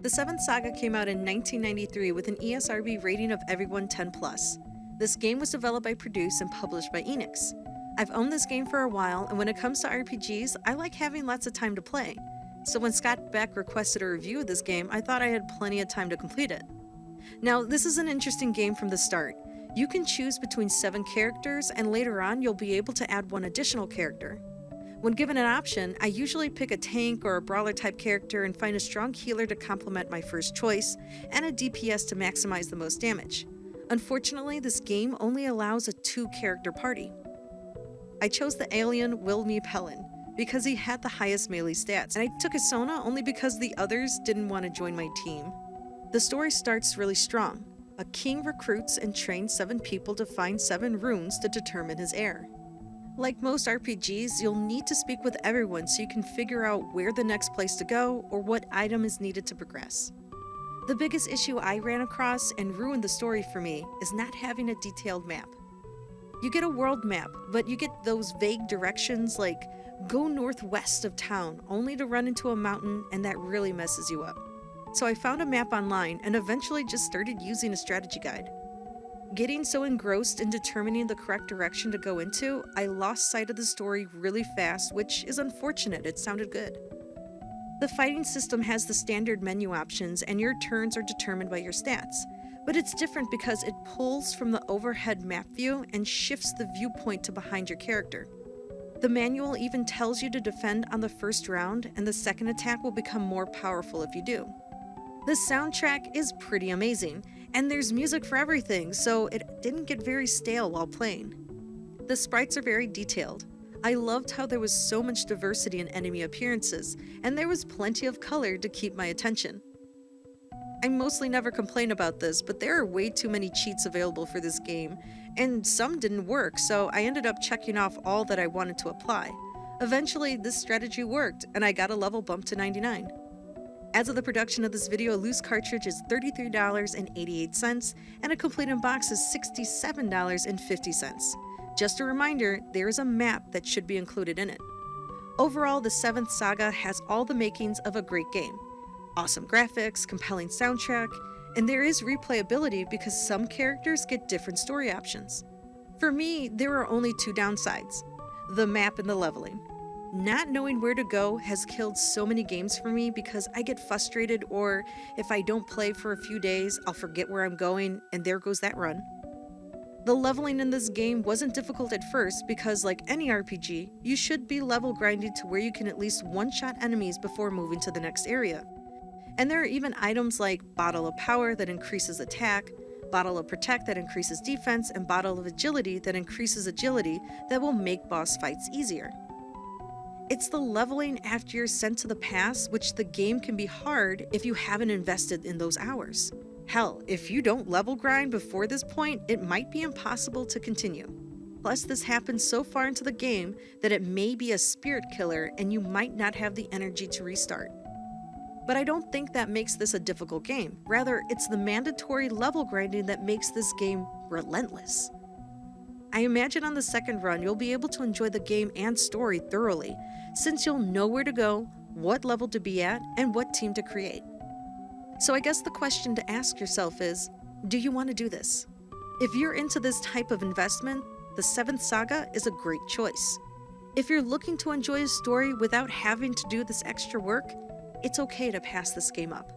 The 7th Saga came out in 1993 with an ESRB rating of Everyone 10+. This game was developed by Produce and published by Enix. I've owned this game for a while, and when it comes to RPGs, I like having lots of time to play. So when Scott Beck requested a review of this game, I thought I had plenty of time to complete it. Now, this is an interesting game from the start. You can choose between 7 characters, and later on you'll be able to add one additional character. When given an option, I usually pick a tank or a brawler type character and find a strong healer to complement my first choice, and a DPS to maximize the most damage. Unfortunately, this game only allows a 2-character party. I chose the alien Wilmy Pellin because he had the highest melee stats, and I took Isona only because the others didn't want to join my team. The story starts really strong. A king recruits and trains 7 people to find 7 runes to determine his heir. Like most RPGs, you'll need to speak with everyone so you can figure out where the next place to go or what item is needed to progress. The biggest issue I ran across and ruined the story for me is not having a detailed map. You get a world map, but you get those vague directions like go northwest of town only to run into a mountain, and that really messes you up. So I found a map online and eventually just started using a strategy guide. Getting so engrossed in determining the correct direction to go into, I lost sight of the story really fast, which is unfortunate. It sounded good. The fighting system has the standard menu options, and your turns are determined by your stats. But it's different because it pulls from the overhead map view and shifts the viewpoint to behind your character. The manual even tells you to defend on the first round, and the second attack will become more powerful if you do. The soundtrack is pretty amazing, and there's music for everything, so it didn't get very stale while playing. The sprites are very detailed. I loved how there was so much diversity in enemy appearances, and there was plenty of color to keep my attention. I mostly never complain about this, but there are way too many cheats available for this game, and some didn't work, so I ended up checking off all that I wanted to apply. Eventually, this strategy worked, and I got a level bump to 99. As of the production of this video, a loose cartridge is $33.88, and a completed box is $67.50. Just a reminder, there is a map that should be included in it. Overall, the 7th Saga has all the makings of a great game. Awesome graphics, compelling soundtrack, and there is replayability because some characters get different story options. For me, there are only 2 downsides: the map and the leveling. Not knowing where to go has killed so many games for me because I get frustrated, or if I don't play for a few days, I'll forget where I'm going, and there goes that run. The leveling in this game wasn't difficult at first because, like any RPG, you should be level grinding to where you can at least one-shot enemies before moving to the next area. And there are even items like Bottle of Power that increases attack, Bottle of Protect that increases defense, and Bottle of Agility that increases agility that will make boss fights easier. It's the leveling after you're sent to the past, which the game can be hard if you haven't invested in those hours. Hell, if you don't level grind before this point, it might be impossible to continue. Plus, this happens so far into the game that it may be a spirit killer and you might not have the energy to restart. But I don't think that makes this a difficult game. Rather, it's the mandatory level grinding that makes this game relentless. I imagine on the second run, you'll be able to enjoy the game and story thoroughly, since you'll know where to go, what level to be at, and what team to create. So I guess the question to ask yourself is, do you want to do this? If you're into this type of investment, the 7th Saga is a great choice. If you're looking to enjoy a story without having to do this extra work, it's okay to pass this game up.